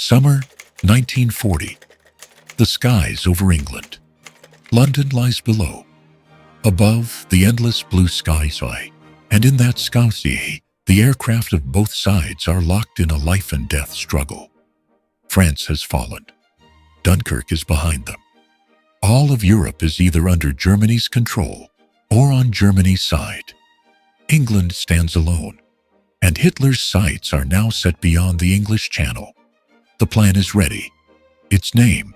Summer 1940. The skies over England. London lies below. Above, the endless blue sky, and in that sky, the aircraft of both sides are locked in a life and death struggle. France has fallen. Dunkirk is behind them. All of Europe is either under Germany's control or on Germany's side. England stands alone, and Hitler's sights are now set beyond the English Channel. The plan is ready. Its name,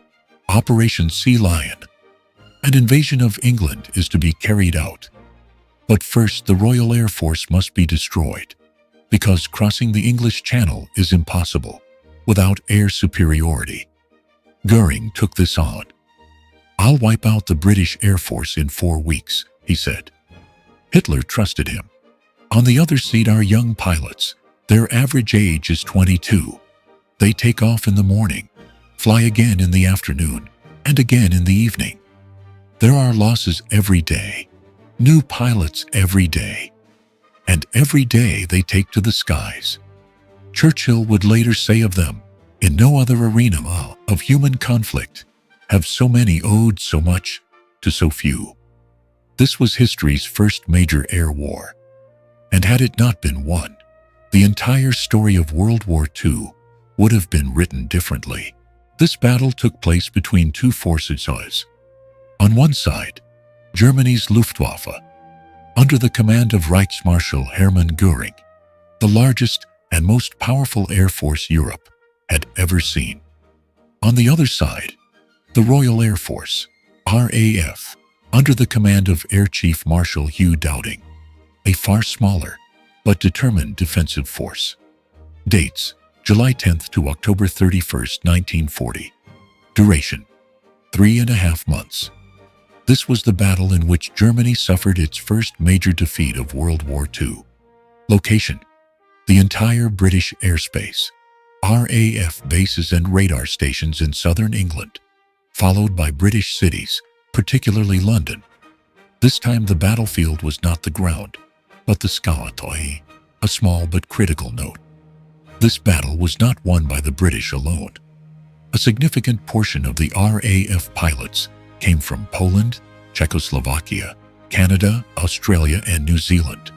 Operation Sea Lion. An invasion of England is to be carried out. But first, the Royal Air Force must be destroyed, because crossing the English Channel is impossible without air superiority. Göring took this on. "I'll wipe out the British Air Force in 4 weeks," he said. Hitler trusted him. On the other seat are young pilots. Their average age is 22. They take off in the morning, fly again in the afternoon, and again in the evening. There are losses every day, new pilots every day, and every day they take to the skies. Churchill would later say of them, "In no other arena of human conflict have so many owed so much to so few." This was history's first major air war, and had it not been won, the entire story of World War II would have been written differently. This battle took place between two forces. On one side, Germany's Luftwaffe, under the command of Reichsmarschall Hermann Göring, the largest and most powerful air force Europe had ever seen. On the other side, the Royal Air Force, RAF, under the command of Air Chief Marshal Hugh Dowding, a far smaller but determined defensive force. Dates: July 10th to October 31st, 1940. Duration: 3.5 months. This was the battle in which Germany suffered its first major defeat of World War II. Location: the entire British airspace, RAF bases and radar stations in southern England, followed by British cities, particularly London. This time the battlefield was not the ground, but the sky, a small but critical note. This battle was not won by the British alone. A significant portion of the RAF pilots came from Poland, Czechoslovakia, Canada, Australia, and New Zealand.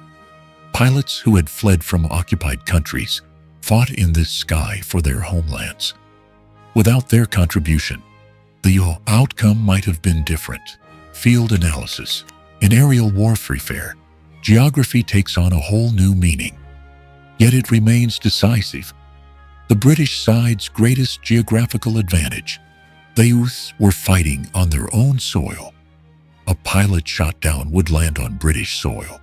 Pilots who had fled from occupied countries fought in this sky for their homelands. Without their contribution, the outcome might have been different. Field analysis. In aerial warfare, geography takes on a whole new meaning. Yet it remains decisive. The British side's greatest geographical advantage: they were fighting on their own soil. A pilot shot down would land on British soil,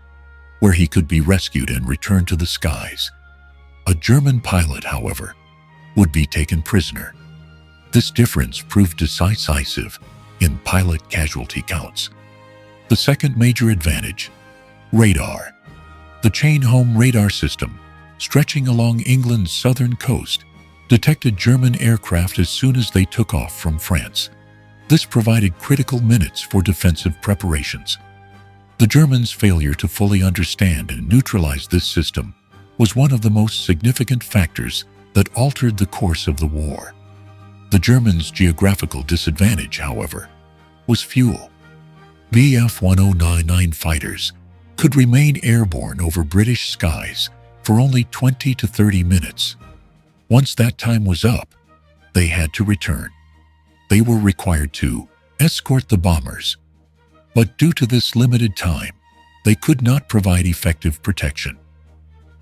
where he could be rescued and returned to the skies. A German pilot, however, would be taken prisoner. This difference proved decisive in pilot casualty counts. The second major advantage: radar. The chain-home radar system, stretching along England's southern coast, detected German aircraft as soon as they took off from France. This provided critical minutes for defensive preparations. The Germans' failure to fully understand and neutralize this system was one of the most significant factors that altered the course of the war. The Germans' geographical disadvantage, however, was fuel. Bf 1099 fighters could remain airborne over British skies for only 20 to 30 minutes. Once that time was up, they had to return. They were required to escort the bombers. But due to this limited time, they could not provide effective protection.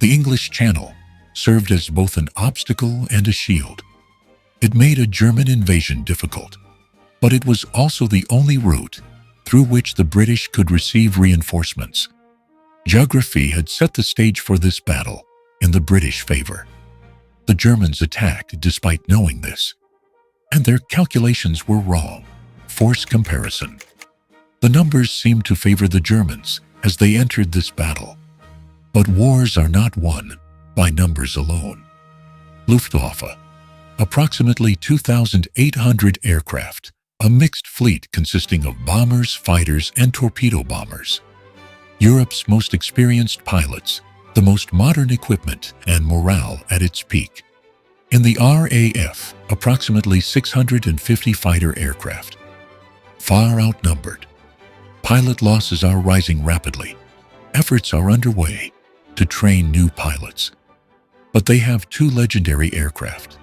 The English Channel served as both an obstacle and a shield. It made a German invasion difficult, but it was also the only route through which the British could receive reinforcements. Geography had set the stage for this battle in the British favor. The Germans attacked despite knowing this, and their calculations were wrong. Force comparison. The numbers seemed to favor the Germans as they entered this battle. But wars are not won by numbers alone. Luftwaffe. Approximately 2,800 aircraft, a mixed fleet consisting of bombers, fighters, and torpedo bombers. Europe's most experienced pilots, the most modern equipment, and morale at its peak. In the RAF, approximately 650 fighter aircraft, far outnumbered. Pilot losses are rising rapidly. Efforts are underway to train new pilots. But they have two legendary aircraft,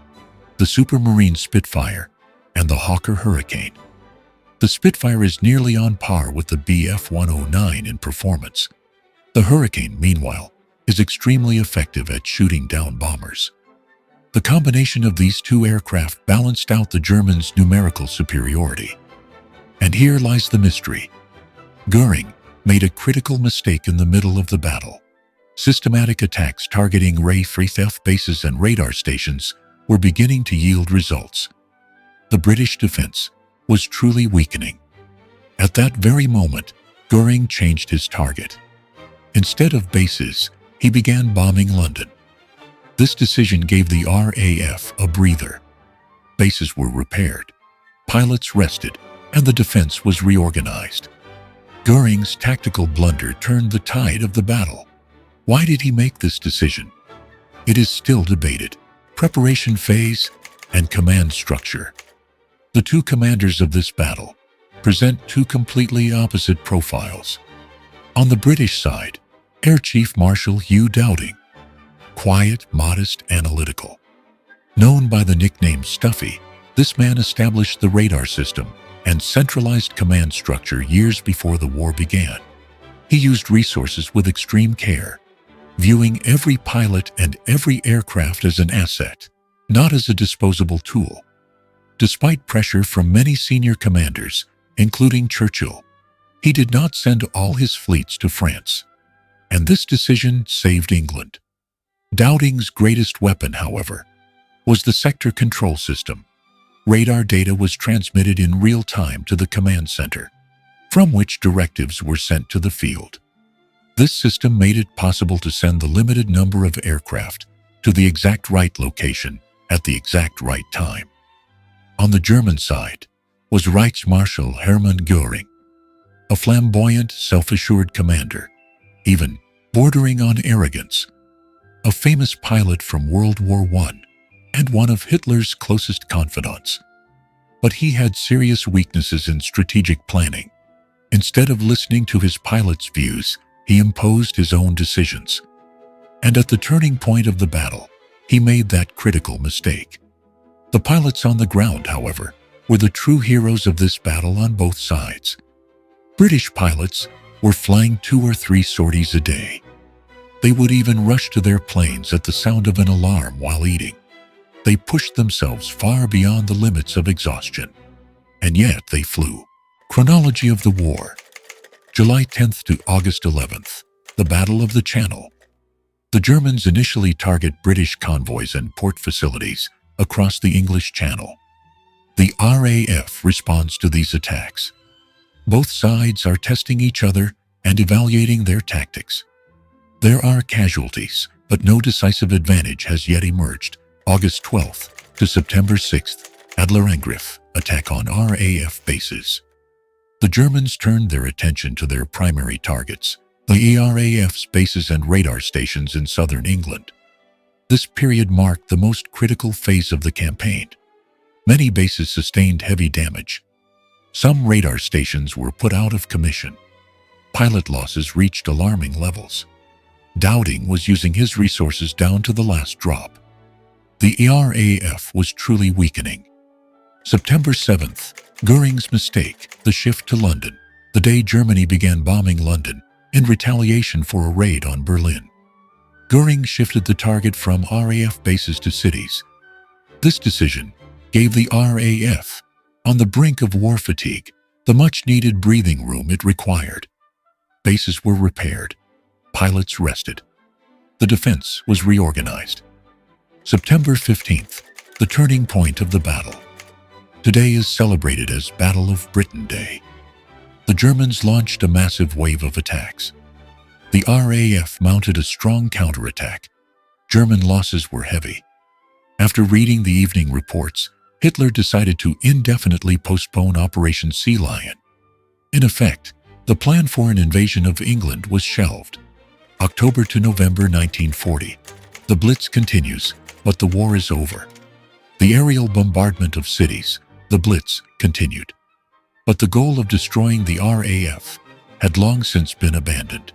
the Supermarine Spitfire and the Hawker Hurricane. The Spitfire is nearly on par with the Bf-109 in performance. The Hurricane, meanwhile, is extremely effective at shooting down bombers. The combination of these two aircraft balanced out the Germans' numerical superiority. And here lies the mystery. Göring made a critical mistake in the middle of the battle. Systematic attacks targeting RAF bases and radar stations were beginning to yield results. The British defense was truly weakening. At that very moment, Göring changed his target. Instead of bases, he began bombing London. This decision gave the RAF a breather. Bases were repaired, pilots rested, and the defense was reorganized. Göring's tactical blunder turned the tide of the battle. Why did he make this decision? It is still debated. Preparation phase and command structure. The two commanders of this battle present two completely opposite profiles. On the British side, Air Chief Marshal Hugh Dowding, quiet, modest, analytical. Known by the nickname Stuffy, this man established the radar system and centralized command structure years before the war began. He used resources with extreme care, viewing every pilot and every aircraft as an asset, not as a disposable tool. Despite pressure from many senior commanders, including Churchill, he did not send all his fleets to France. And this decision saved England. Dowding's greatest weapon, however, was the sector control system. Radar data was transmitted in real time to the command center, from which directives were sent to the field. This system made it possible to send the limited number of aircraft to the exact right location at the exact right time. On the German side was Reichsmarschall Hermann Göring, a flamboyant, self-assured commander, even bordering on arrogance, a famous pilot from World War I and one of Hitler's closest confidants. But he had serious weaknesses in strategic planning. Instead of listening to his pilots' views, he imposed his own decisions. And at the turning point of the battle, he made that critical mistake. The pilots on the ground, however, were the true heroes of this battle on both sides. British pilots were flying 2 or 3 sorties a day. They would even rush to their planes at the sound of an alarm while eating. They pushed themselves far beyond the limits of exhaustion. And yet they flew. Chronology of the war. July 10th to August 11th, the Battle of the Channel. The Germans initially target British convoys and port facilities across the English Channel. The RAF responds to these attacks. Both sides are testing each other and evaluating their tactics. There are casualties, but no decisive advantage has yet emerged. August 12th to September 6th, Adlerangriff, attack on RAF bases. The Germans turned their attention to their primary targets, the RAF's bases and radar stations in southern England. This period marked the most critical phase of the campaign. Many bases sustained heavy damage. Some radar stations were put out of commission. Pilot losses reached alarming levels. Dowding was using his resources down to the last drop. The RAF was truly weakening. September 7th, Göring's mistake, the shift to London, the day Germany began bombing London in retaliation for a raid on Berlin. Göring shifted the target from RAF bases to cities. This decision gave the RAF, on the brink of war fatigue, the much-needed breathing room it required. Bases were repaired. Pilots rested. The defense was reorganized. September 15th, the turning point of the battle. Today is celebrated as Battle of Britain Day. The Germans launched a massive wave of attacks. The RAF mounted a strong counterattack. German losses were heavy. After reading the evening reports, Hitler decided to indefinitely postpone Operation Sea Lion. In effect, the plan for an invasion of England was shelved. October to November 1940. The Blitz continues, but the war is over. The aerial bombardment of cities, the Blitz, continued. But the goal of destroying the RAF had long since been abandoned.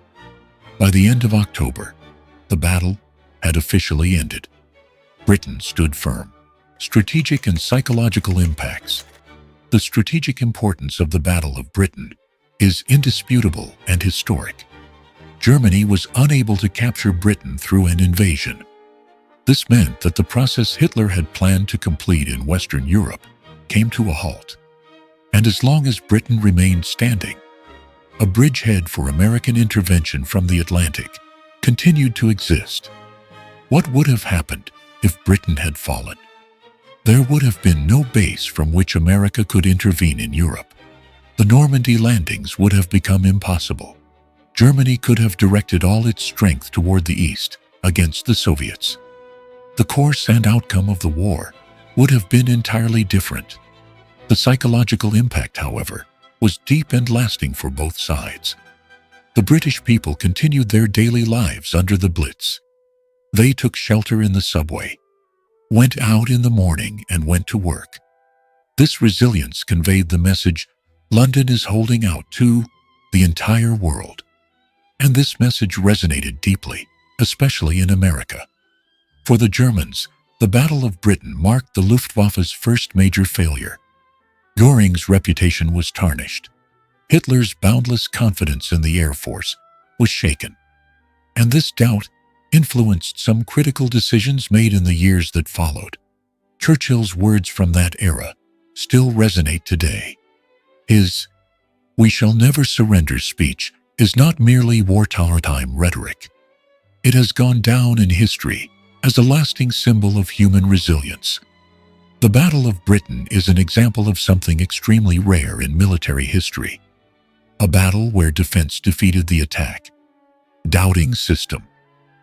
By the end of October, the battle had officially ended. Britain stood firm. Strategic and psychological impacts. The strategic importance of the Battle of Britain is indisputable and historic. Germany was unable to capture Britain through an invasion. This meant that the process Hitler had planned to complete in Western Europe came to a halt. And as long as Britain remained standing, a bridgehead for American intervention from the Atlantic continued to exist. What would have happened if Britain had fallen? There would have been no base from which America could intervene in Europe. The Normandy landings would have become impossible. Germany could have directed all its strength toward the east against the Soviets. The course and outcome of the war would have been entirely different. The psychological impact, however, was deep and lasting for both sides. The British people continued their daily lives under the Blitz. They took shelter in the subway, went out in the morning and went to work. This resilience conveyed the message, London is holding out to the entire world. And this message resonated deeply, especially in America. For the Germans, the Battle of Britain marked the Luftwaffe's first major failure. Göring's reputation was tarnished. Hitler's boundless confidence in the Air Force was shaken. And this doubt influenced some critical decisions made in the years that followed. Churchill's words from that era still resonate today. His "We shall never surrender" speech is not merely wartime rhetoric. It has gone down in history as a lasting symbol of human resilience. The Battle of Britain is an example of something extremely rare in military history. A battle where defense defeated the attack, doubting system,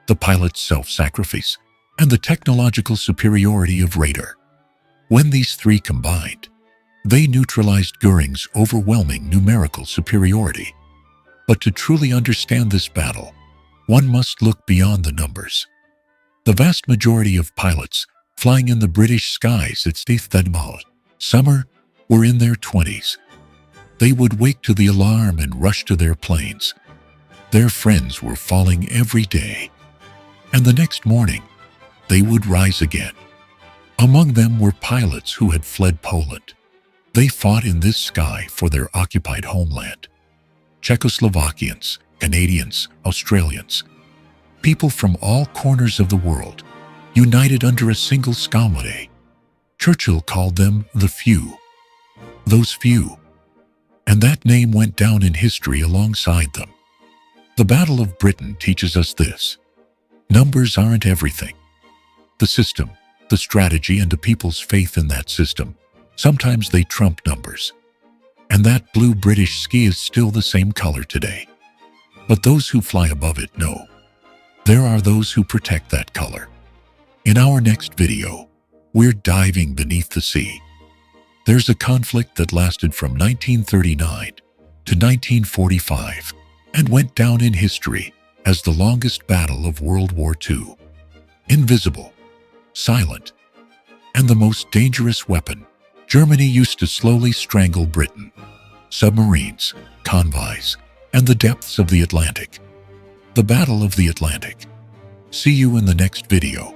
the pilot's self-sacrifice, and the technological superiority of radar. When these three combined, they neutralized Göring's overwhelming numerical superiority. But to truly understand this battle, one must look beyond the numbers. The vast majority of pilots flying in the British skies at that summer were in their 20s. They would wake to the alarm and rush to their planes. Their friends were falling every day. And the next morning, they would rise again. Among them were pilots who had fled Poland. They fought in this sky for their occupied homeland. Czechoslovakians, Canadians, Australians, people from all corners of the world, united under a single sky. Churchill called them the few. Those few. And that name went down in history alongside them. The Battle of Britain teaches us this. Numbers aren't everything. The system, the strategy, and the people's faith in that system, sometimes they trump numbers. And that blue British ski is still the same color today. But those who fly above it know. There are those who protect that color. In our next video, we're diving beneath the sea. There's a conflict that lasted from 1939 to 1945 and went down in history as the longest battle of World War II. Invisible, silent, and the most dangerous weapon Germany used to slowly strangle Britain. Submarines, convoys, and the depths of the Atlantic. The Battle of the Atlantic. See you in the next video.